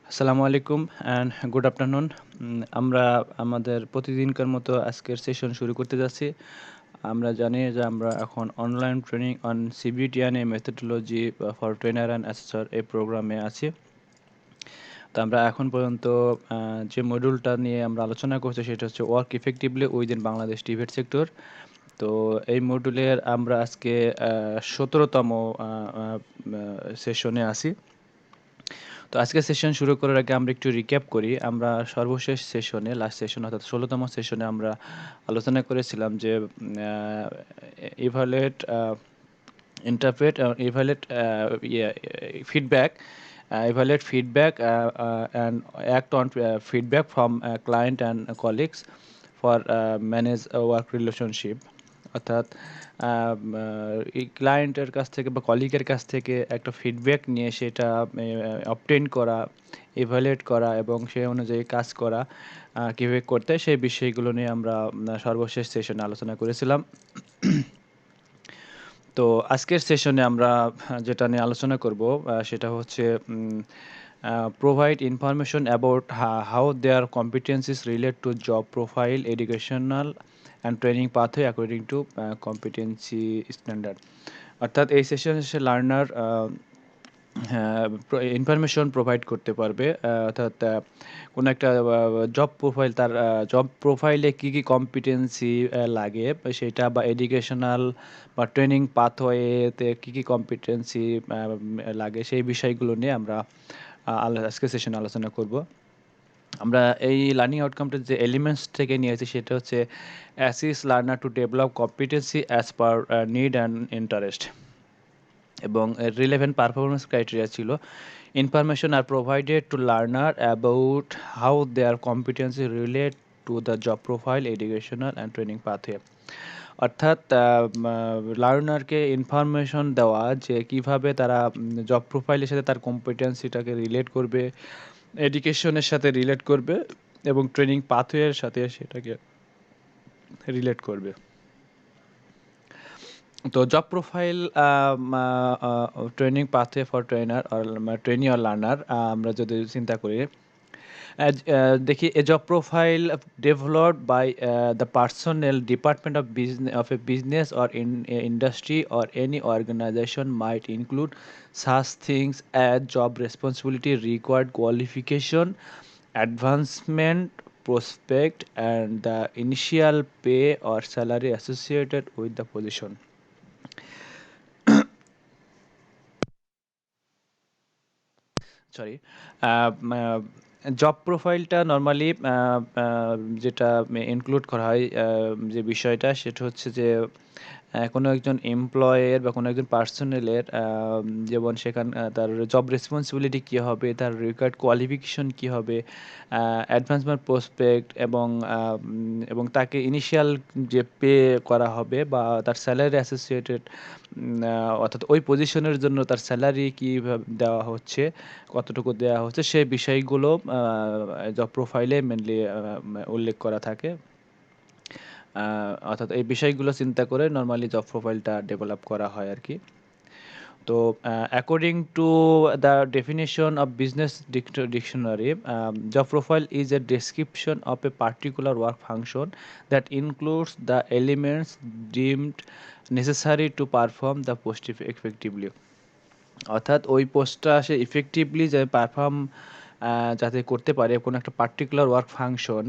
আসসালামু আলাইকুম and good afternoon. আমরা আমাদের প্রতিদিনকার মতো আজকের সেশন শুরু করতে যাচ্ছি। আমরা জানি যে আমরা এখন online training on CBT and a methodology for trainer and assessor এই প্রোগ্রামে আছি। তো আমরা এখন পর্যন্ত যে মডিউলটা নিয়ে আমরা আলোচনা করছি সেটা হচ্ছে work effectively within Bangladesh TVET sector. তো এই মডিউলের আমরা আজকে ১৭তম সেশনে আছি। তো আজকের সেশন শুরু করার আগে আমরা একটু রিক্যাপ করি। আমরা সর্বশেষ সেশনে, লাস্ট সেশন অর্থাৎ ১৬তম সেশনে আমরা আলোচনা করেছিলাম যে evaluate, interpret, evaluate feedback, evaluate feedback and act on feedback from client and colleagues for manage a work relationship। অর্থাৎ এই ক্লায়েন্টের কাছ থেকে বা কলিগের কাছ থেকে একটা ফিডব্যাক নিয়ে সেটা অবটেইন করা, ইভালুয়েট করা এবং সেই অনুযায়ী কাজ করা কীভাবে করতে হয় সেই বিষয়গুলো নিয়ে আমরা সর্বশেষ সেশনে আলোচনা করেছিলাম। তো আজকের সেশনে আমরা যেটা নিয়ে আলোচনা করব সেটা হচ্ছে provide information about how their competencies relate to job profile, educational and training pathway according to competency standard। অর্থাৎ এই সেশনে সে লার্নার হ্যাঁ, ইনফরমেশন প্রোভাইড করতে পারবে। অর্থাৎ কোনো একটা জব প্রোফাইল, তার জব প্রোফাইলে কী, কী কম্পিটেন্সি লাগে সেটা, বা এডুকেশনাল বা ট্রেনিং পাথওয়েতে কী, কী কম্পিটেন্সি লাগে সেই বিষয়গুলো নিয়ে আমরা আজকের সেশনে আলোচনা করব। আমরা এই লার্নিং আউটকামটা যে এলিমেন্টস থেকে নিয়েছি সেটা হচ্ছে assist learner to develop competency as per need and interest, এবং রিলেভেন্ট পারফরমেন্স ক্রাইটেরিয়া ছিল ইনফরমেশন আর provided to learner about how their competency relate to the job profile, educational and training pathway. অর্থাৎ লার্নারকে information দেওয়া যে কিভাবে তারা job প্রোফাইলের সাথে তার কম্পিটেন্সিটাকে রিলেট করবে, এডুকেশনের সাথে রিলেট করবে এবং ট্রেনিং পাথওয়ের সাথে সেটাকে রিলেট করবে। তো job profile, training pathway for trainer or trainee or learner, আমরা যদি চিন্তা করি দেখি a job profile developed by the personnel department of business of a business or in industry or any organization might include such things as job responsibility, required qualification, advancement prospect, and the initial pay or salary associated with the position। Sorry, job প্রোফাইলটা normally যেটা include করা হয়, যে বিষয়টা সেটা হচ্ছে যে কোনো একজন এমপ্লয়ের বা কোনো একজন পার্সোনেলের যেমন সেখান তার জব রেসপন্সিবিলিটি কী হবে, তার রিকোয়ার্ড কোয়ালিফিকেশন কী হবে, অ্যাডভান্সমেন্ট প্রসপেক্ট, এবং তাকে ইনিশিয়াল যে পে করা হবে বা তার স্যালারি অ্যাসোসিয়েটেড, অর্থাৎ ওই পজিশনের জন্য তার স্যালারি কীভাবে দেওয়া হচ্ছে, কতটুকু দেওয়া হচ্ছে সেই বিষয়গুলো জব প্রোফাইলে মেনলি উল্লেখ করা থাকে। অর্থাৎ এই বিষয়গুলো চিন্তা করে নরমালি জব প্রোফাইলটা ডেভেলপ করা হয় আর কি। তো according to the definition of business dictionary, job profile is a description of a particular work function that includes the elements deemed necessary to perform the post effectively. অর্থাৎ ওই পোস্টটা সে effectively যে perform যাতে করতে পারে কোনো একটা পার্টিকুলার ওয়ার্ক ফাংশন,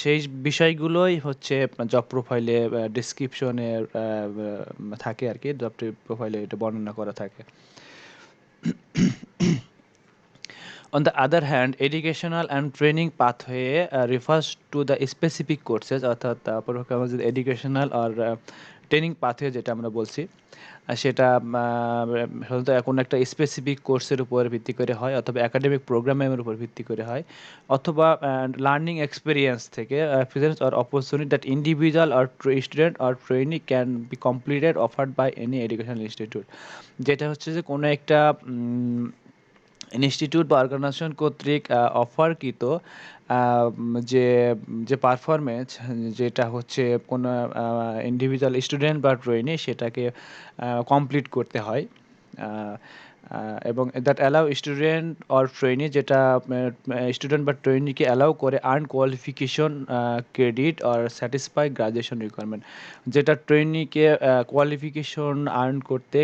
সেই বিষয়গুলোই হচ্ছে জব প্রোফাইলে ডিসক্রিপশনে থাকে আর কি, জব প্রোফাইলে এটা বর্ণনা করা থাকে। On the other hand, educational and training pathway refers to the specific courses, অর্থাৎ এডুকেশনাল আর ট্রেনিং পাথওয়ে যেটা আমরা বলছি সেটা সাধারণত কোনো একটা স্পেসিফিক কোর্সের উপর ভিত্তি করে হয়, অথবা একাডেমিক প্রোগ্রামের উপর ভিত্তি করে হয়, অথবা লার্নিং এক্সপিরিয়েন্স থেকে presence or opportunity that individual or student or trainee can be completed offered by any educational institute. যেটা হচ্ছে যে কোনো একটা ইনস্টিটিউট বা অর্গানাইজেশন কর্তৃক অফারকৃত যে যে পারফরমেন্স, যেটা হচ্ছে কোনো ইন্ডিভিজুয়াল স্টুডেন্ট বা ট্রেনি সেটাকে কমপ্লিট করতে হয়। এবং that allow student or trainee, যেটা স্টুডেন্ট বা ট্রেনিকে অ্যালাউ করে earn qualification credit or satisfy graduation requirement, যেটা ট্রেনিকে কোয়ালিফিকেশন আর্ন করতে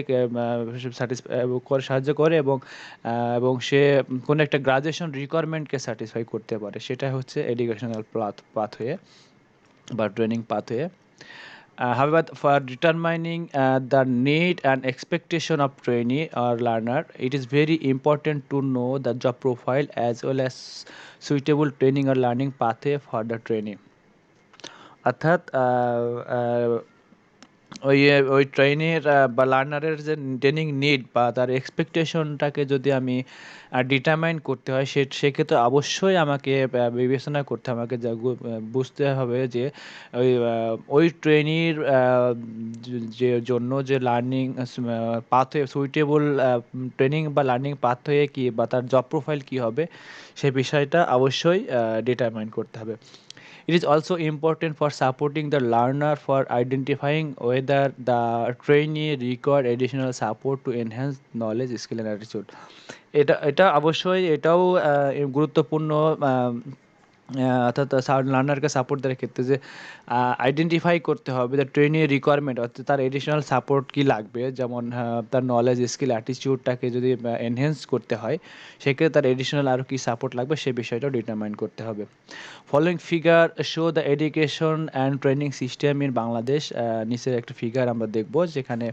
সাহায্য করে এবং সে কোনো একটা গ্রাজুয়েশন রিকোয়ারমেন্টকে স্যাটিসফাই করতে পারে, সেটা হচ্ছে এডুকেশনাল পাথওয়ে বা training pathway. However, for determining the need and expectation of trainee or learner, it is very important to know the job profile as well as suitable training or learning pathway for the trainee. অর্থাৎ ওই ট্রেনের বা লার্নারের যে training need বা তার এক্সপেকটেশনটাকে যদি আমি determine করতে হয়, সেক্ষেত্রে অবশ্যই আমাকে বিবেচনা করতে হবে, আমাকে বুঝতে হবে যে ওই ট্রেনির যে জন্য যে লার্নিং পাথওয়ে সুইটেবল ট্রেনিং বা লার্নিং পাথওয়ে কী বা তার জব প্রোফাইল কী হবে, সে বিষয়টা অবশ্যই ডিটারমাইন করতে হবে. It is also important for supporting the learner for identifying whether the trainee require additional support to enhance knowledge, skill and attitude. এটা অবশ্যই এটাও গুরুত্বপূর্ণ, অর্থাৎ লার্নারকে সাপোর্ট দেওয়ার ক্ষেত্রে যে আইডেন্টিফাই করতে হবে যে ট্রেনির রিকোয়ারমেন্ট, অর্থাৎ তার এডিশনাল সাপোর্ট কী লাগবে, যেমন তার নলেজ স্কিল অ্যাটিটিউডটাকে যদি এনহেন্স করতে হয়, সেক্ষেত্রে তার এডিশনাল আরও কী সাপোর্ট লাগবে সে বিষয়টাও ডিটারমাইন করতে হবে. Following figure show the education and training system in Bangladesh. নিচের একটা ফিগার আমরা দেখব যেখানে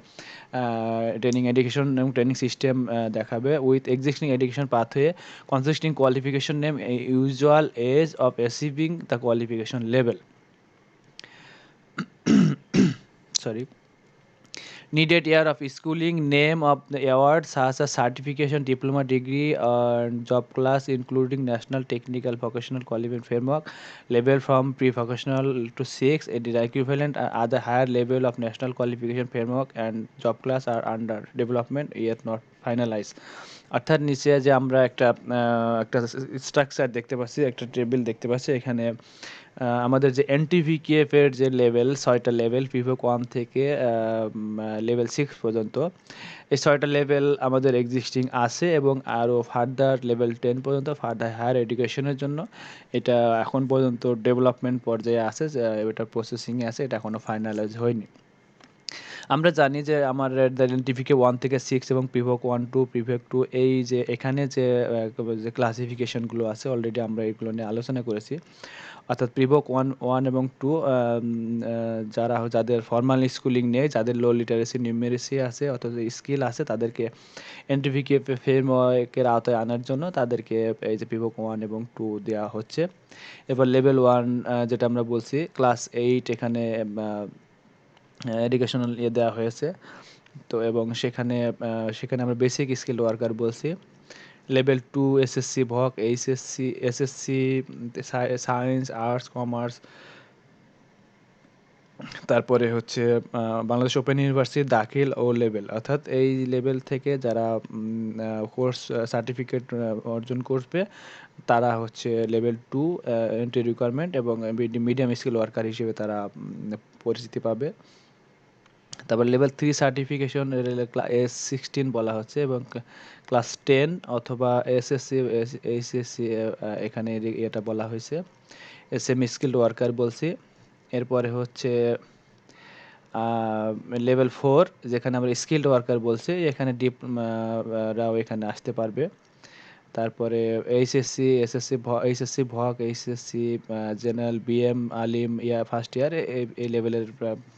ট্রেনিং এডুকেশন এবং ট্রেনিং সিস্টেম দেখাবে with existing education pathway consisting qualification name, usual age of achieving the qualification level. Sorry. Needed year of schooling, name of the award such as certification, diploma, degree, and job class including national technical vocational qualification framework level from pre-vocational to 6, the equivalent other higher level of national qualification framework and job class are under development yet not finalized. অর্থাৎ নিচে যে আমরা একটা structure দেখতে পাচ্ছি, একটা table দেখতে পাচ্ছি, এখানে আমাদের যে এনটিভিকেএফ এর যে লেভেল 6টা লেভেল পিভক 1 থেকে লেভেল 6 পর্যন্ত, এই 6টা লেভেল আমাদের এক্সিস্টিং আছে এবং আরও ফার্দার লেভেল 10 পর্যন্ত ফার্দার হায়ার এডুকেশনের জন্য এটা এখন পর্যন্ত ডেভেলপমেন্ট পর্যায়ে আছে, এটা প্রসেসিংয়ে আছে, এটা এখনও ফাইনালাইজ হয়নি. আমরা জানি যে আমার টিভিকে 1 থেকে 6 এবং পিভক 1 টু পিভক 2 এই যে এখানে যে ক্লাসিফিকেশনগুলো আছে অলরেডি আমরা এগুলো নিয়ে আলোচনা করেছি. অর্থাৎ প্রিভক 1 এবং 2 যাদের ফর্মাল স্কুলিং নেই, যাদের লো লিটারেসি নিউমেরেসি আছে অথবা স্কিল আছে, তাদেরকে এনটিভিকে ফ্রেমওয়ার্কের আওতায় আনার জন্য তাদেরকে এই যে প্রিভক 1 এবং 2 দেওয়া হচ্ছে. এবার লেভেল 1 যেটা আমরা বলছি ক্লাস 8, এখানে এডুকেশনাল দেওয়া হয়েছে. তো এবং সেখানে আমরা বেসিক স্কিল ওয়ার্কার বলছি. Level 2 SSC voc, SSC science, arts, commerce, তারপরে হচ্ছে বাংলাদেশ ওপেন ইউনিভার্সিটি দাখিল ও লেভেল, অর্থাৎ এই লেভেল থেকে যারা কোর্স সার্টিফিকেট অর্জন করবে তারা হচ্ছে লেভেল 2 এন্ট্রি রিকোয়ারমেন্ট এবং মিডিয়াম স্কিল ওয়ার্কার হিসেবে তারা পরিচিতি পাবে. তারপর লেভেল 3 সার্টিফিকেশন S16 বলা হচ্ছে এবং ক্লাস 10 অথবা এসএসসি এইচএসসি এখানে এটা বলা হয়েছে সেমি স্কিল্ড ওয়ার্কার বলছি. এরপরে হচ্ছে লেভেল 4 যেখানে আমরা স্কিল্ড ওয়ার্কার বলছি, এখানে ডিপ্লোমারাও এখানে আসতে পারবে. তারপরে HSC SSC HSC voc, HSC general, BM, Alim first year এই লেভেলের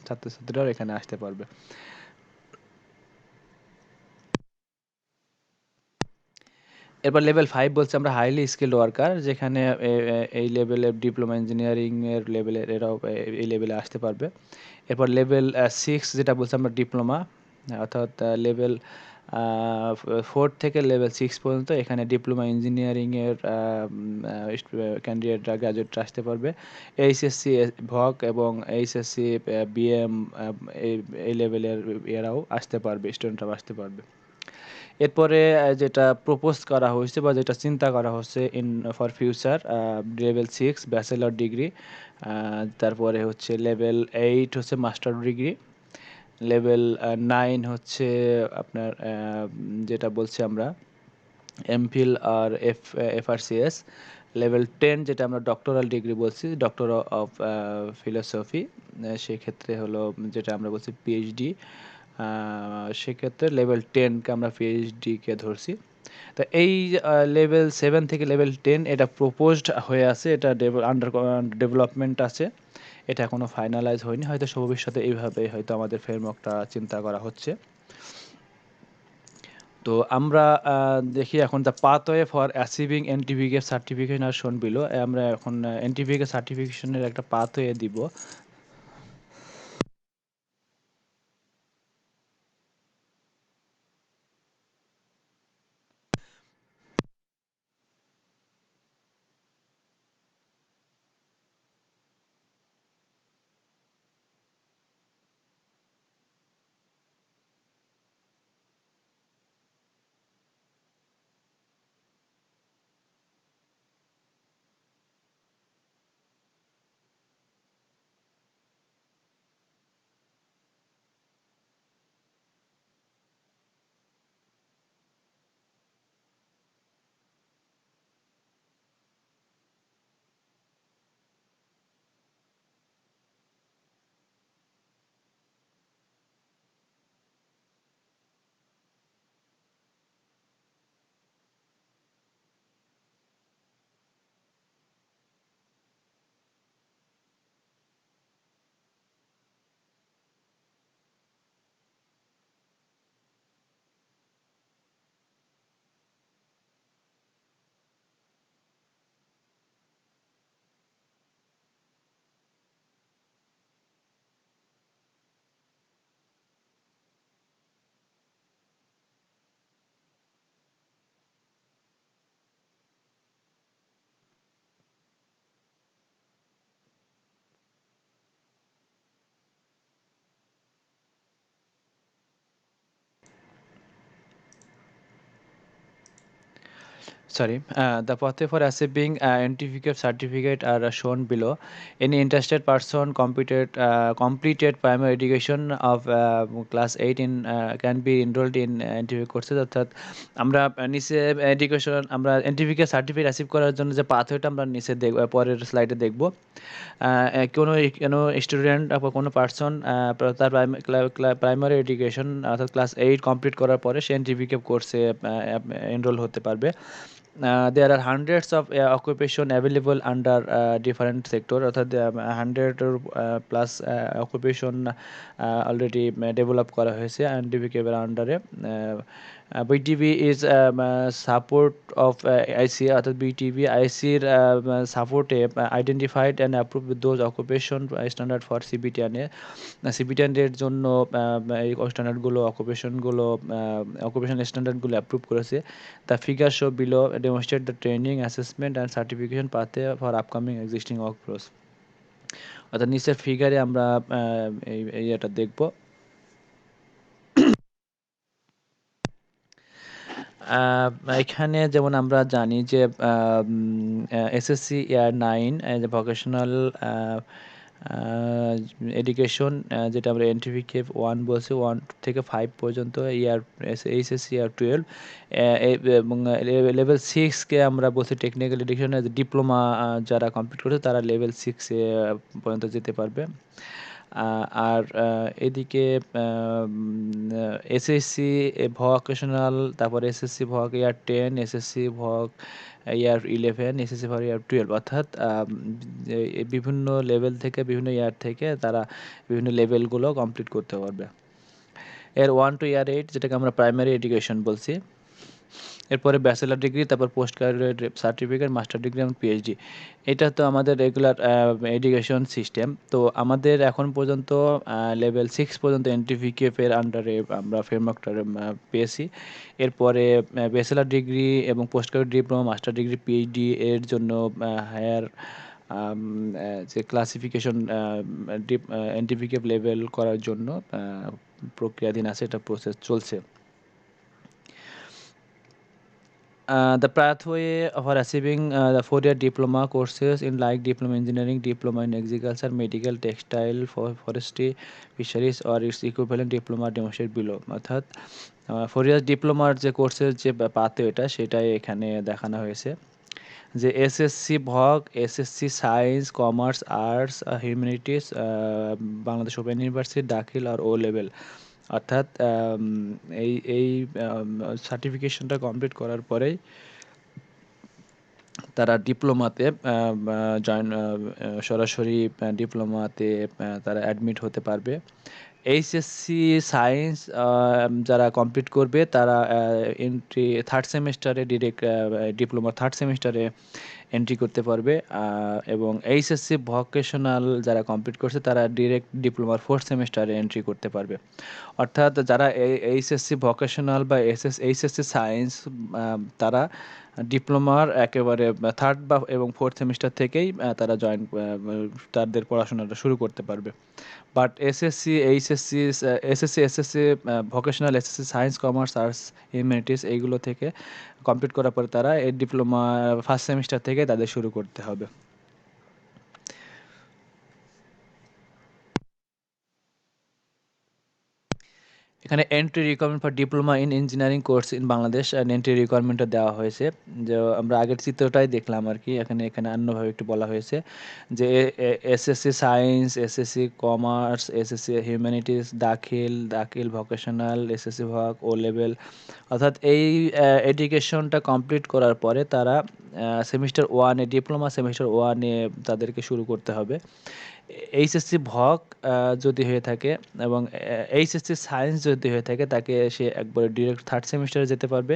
ছাত্রছাত্রীরাও এখানে আসতে পারবে. এরপর লেভেল 5 বলছে আমরা হাইলি স্কিল্ড ওয়ার্কার, যেখানে এই লেভেলের ডিপ্লোমা ইঞ্জিনিয়ারিংয়ের লেভেলের এরাও এই লেভেলে আসতে পারবে. এরপর লেভেল 6 যেটা বলছে আমরা ডিপ্লোমা, অর্থাৎ লেভেল 4 থেকে লেভেল 6 পর্যন্ত এখানে ডিপ্লোমা ইঞ্জিনিয়ারিংয়ের ক্যান্ডিডেটরা গ্র্যাজুয়েটরা আসতে পারবে. এইচএসসি ভক এবং এইচএসসি বিএম এই লেভেলের এরাও আসতে পারবে, স্টুডেন্টরাও আসতে পারবে. এরপরে যেটা প্রপোজ করা হয়েছে বা যেটা চিন্তা করা হচ্ছে for future, level 6 bachelor degree, তারপরে হচ্ছে লেভেল 8 হচ্ছে মাস্টার ডিগ্রি, লেভেল 9 হচ্ছে আপনার যেটা বলছি আমরা এমফিল আর এফআরসিএস। লেভেল 10 যেটা আমরা ডক্টরাল ডিগ্রি বলছি, ডক্টর অফ ফিলোসফি, সেক্ষেত্রে হলো যেটা আমরা বলছি পিএইচডি। সেক্ষেত্রে লেভেল 10কে আমরা পিএইচডিকে ধরছি। তো এই লেভেল 7 থেকে লেভেল 10 এটা প্রপোজড হয়ে আছে, এটা আন্ডার ডেভেলপমেন্ট আছে, এটা এখনও ফাইনালাইজ হয়নি, হয়তো ভবিষ্যতে এইভাবে হয়তো আমাদের ফ্রেমওয়ার্কটা চিন্তা করা হচ্ছে। তো আমরা দেখি এখন the pathway for achieving NTVQ certification are shown below. আমরা এখন এনটিভিকে সার্টিফিকেশনের একটা পাথওয়ে দিব। Sorry, the pathway for achieving NTVCAP certificate are shown below. Any interested person completed primary education of class 8 in can be enrolled in NTV courses। অর্থাৎ আমরা নিচে education আমরা এনটিভিকে certificate achieve করার জন্য যে পাথওয়েটা আমরা নিচে দেখব, পরের স্লাইডে দেখব। কোনো কোনো স্টুডেন্ট বা কোনো পার্সন তার প্রাইমারি এডুকেশন অর্থাৎ ক্লাস 8 কমপ্লিট করার পরে সে এনটিভিকে কোর্সে এনরোল হতে পারবে। There are hundreds of occupation available under different sector, অর্থাৎ 100 প্লাস অকুপেশন অলরেডি ডেভেলপ করা হয়েছে এনটিভিকের আন্ডারে। BTV is support of IC, অর্থাৎ বিটিভি আইসির সাপোর্টে identified and approve those occupation standard for সিবিটিএনে। সিবিটিএনের জন্য এই স্ট্যান্ডার্ডগুলো অকুপেশন স্ট্যান্ডার্ডগুলো অ্যাপ্রুভ করেছে। The figure show below demonstrate the training assessment and certification পাথে ফর আপকামিং এক্সিস্টিং ওয়ার্কফ্লোস। অর্থাৎ নিচের ফিগারে আমরা এই এটা দেখব। এখানে যেমন আমরা জানি যে এসএসসি ইয়ার 9 যে ভোকেশনাল এডুকেশন, যেটা আমরা এনটিভিকে 1 বলছি, 1 থেকে 5 পর্যন্ত ইয়ার এইচএসসি ইয়ার 12, এবং লেভেল 6কে আমরা বলছি টেকনিক্যাল এডুকেশন, ডিপ্লোমা যারা কমপ্লিট করেছে তারা লেভেল 6 পর্যন্ত যেতে পারবে। আর এদিকে এসএসসি ভোকেশনাল, তারপর এসএসসি ভক ইয়ার 10, এসএসসি ভক ইয়ার 11, এসএসসি ভক ইয়ার 12, অর্থাৎ বিভিন্ন লেভেল থেকে বিভিন্ন ইয়ার থেকে তারা বিভিন্ন লেভেলগুলো কমপ্লিট করতে পারবে। এর 1 to ইয়ার 8 যেটাকে আমরা প্রাইমারি এডুকেশন বলছি। এরপরে ব্যাচেলার ডিগ্রি, তারপর post graduate certificate, master degree এবং পিএইচডি। এটা তো আমাদের রেগুলার এডুকেশন সিস্টেম। তো আমাদের এখন পর্যন্ত লেভেল 6 পর্যন্ত এনটিভিকেএফ এর আন্ডারে আমরা ফ্রেমওয়ার্কটা পেয়েছি। এরপরে ব্যাচেলার ডিগ্রি এবং post graduate diploma, master degree, PhD এর জন্য হায়ার যে ক্লাসিফিকেশন এনটিভিকেএফ লেভেল করার জন্য প্রক্রিয়াধীন আছে, এটা প্রসেস চলছে। The pathway for achieving the four-year diploma courses in like diploma engineering, diploma in agriculture, medical, textile, forestry, fisheries or its equivalent diploma demonstrated below অর্থাৎ 4 years ডিপ্লোমার যে কোর্সের যে পাথওয়ে এটা সেটাই এখানে দেখানো হয়েছে যে এসএসসি ভগ, SSC science, commerce, arts, humanities, Bangladesh open university দাখিল আর ও লেভেল অর্থাৎ এই সার্টিফিকেশনটা কমপ্লিট করার পরেই তারা ডিপ্লোমাতে জয়েন সরাসরি ডিপ্লোমাতে তারা অ্যাডমিট হতে পারবে। এইচএসসি সায়েন্স যারা কমপ্লিট করবে তারা এন্ট্রি থার্ড সেমেস্টারে ডিরেক্ট ডিপ্লোমার থার্ড সেমেস্টারে এন্ট্রি করতে পারবে এবং এইচএসসি ভোকেশনাল যারা কমপ্লিট করছে তারা ডিরেক্ট ডিপ্লোমার ফোর্থ সেমেস্টারে এন্ট্রি করতে পারবে। অর্থাৎ যারা এইচএসসি ভোকেশনাল বা এইচএসসি সায়েন্স তারা ডিপ্লোমার একেবারে থার্ড বা এবং ফোর্থ সেমিস্টার থেকেই তারা তাদের পড়াশোনাটা শুরু করতে পারবে। But SSC vocational, SSC science, commerce, arts, humanities এইগুলো থেকে কমপ্লিট করার পরে তারা এই ডিপ্লোমা ফার্স্ট সেমিস্টার থেকে তাদের শুরু করতে হবে। এখানে entry requirement for diploma in engineering course in Bangladesh entry রিকোয়ারমেন্টটা দেওয়া হয়েছে। যে আমরা আগের চিত্রটাই দেখলাম আর কি, এখানে অন্যভাবে একটু বলা হয়েছে যে SSC science, SSC commerce, SSC humanities, দাখিল ভোকেশনাল, এসএসসি ভক, ও লেভেল অর্থাৎ এই এডুকেশনটা কমপ্লিট করার পরে তারা সেমিস্টার ওয়ানে ডিপ্লোমা সেমিস্টার ওয়ানে তাদেরকে শুরু করতে হবে। এইচএসসি ভক যদি হয়ে থাকে এবং এইচএসসি সায়েন্স যদি হয়ে থাকে তাকে সে একবারে ডিরেক্ট থার্ড সেমিস্টারে যেতে পারবে।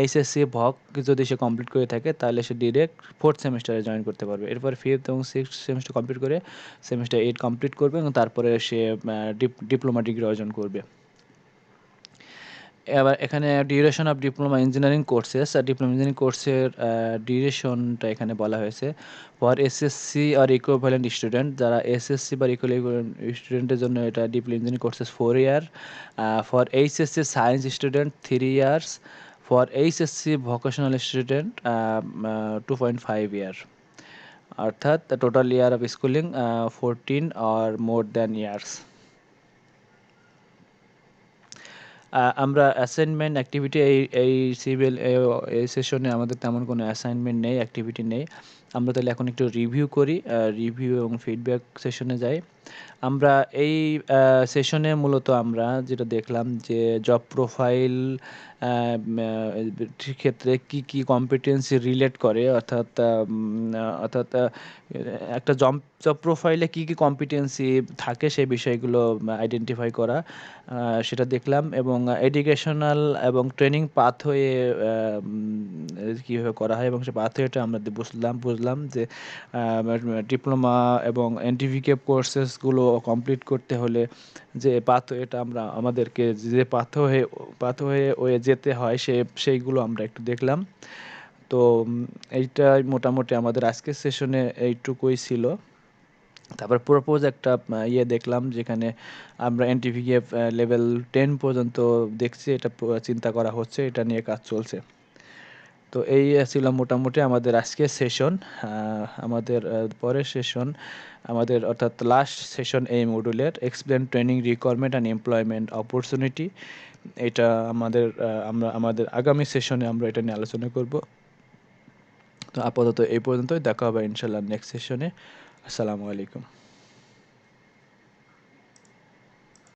এইচএসসি ভক যদি সে কমপ্লিট করে থাকে তাহলে সে ডিরেক্ট ফোর্থ সেমিস্টারে জয়েন করতে পারবে। এরপর ফিফথ এবং সিক্সথ সেমিস্টার কমপ্লিট করে সেমিস্টার 8 কমপ্লিট করবে এবং তারপরে সে ডিপ্লোমা ডিগ্রি অর্জন করবে। এবার এখানে duration of diploma engineering courses, diploma engineering কোর্সের ডিউরেশনটা এখানে বলা হয়েছে ফর এসএসসি আর ইকুইভ্যালেন্ট স্টুডেন্ট, যারা এসএসসি বা ইকুইভ্যালেন্ট স্টুডেন্টের জন্য এটা diploma engineering courses 4 year, for HSC science student 3 years, for HSC vocational student 2.5 year, অর্থাৎ total year of schooling 14 or more than years. আমরা অ্যাসাইনমেন্ট অ্যাক্টিভিটি এই সিভিল এই সেশনে আমাদের তেমন কোনো অ্যাসাইনমেন্ট নেই, অ্যাক্টিভিটি নেই। আমরা তাহলে এখন একটু রিভিউ করি, রিভিউ এবং ফিডব্যাক সেশনে যাই। আমরা এই সেশনে মূলত আমরা যেটা দেখলাম যে জব প্রোফাইল ক্ষেত্রে কি কি কম্পিটেন্সি রিলেট করে, অর্থাৎ একটা জব জব প্রোফাইলে কি কি কম্পিটেন্সি থাকে সেই বিষয়গুলো আইডেন্টিফাই করা, সেটা দেখলাম। এবং এডুকেশনাল এবং ট্রেনিং পাথওয়ে কীভাবে করা হয় এবং সেই পাথওয়েটা আমরা বুঝলাম যে ডিপ্লোমা এবং এনটিভিকে কোর্সেসগুলো কমপ্লিট করতে হলে যে পাথওয়েটা আমাদেরকে যে পাথওয়ে যেতে হয় সেইগুলো আমরা একটু দেখলাম। তো এইটাই মোটামুটি আমাদের আজকের সেশনে এইটুকুই ছিল। তারপর প্রপোজ একটা দেখলাম যেখানে আমরা এনটিভিকে লেভেল 10 পর্যন্ত দেখছি, এটা চিন্তা করা হচ্ছে, এটা নিয়ে কাজ চলছে। তো এই ছিল মোটামুটি আমাদের আজকের সেশন। আমাদের পরের সেশন আমাদের অর্থাৎ লাস্ট সেশন এই মডিউলের explain training requirement and employment opportunity, এটা আমাদের আগামী সেশনে আমরা এটা নিয়ে আলোচনা করব। তো আপাতত এই পর্যন্তই, দেখা হবে ইনশাল্লাহ নেক্সট সেশনে। আসসালামু আলাইকুম।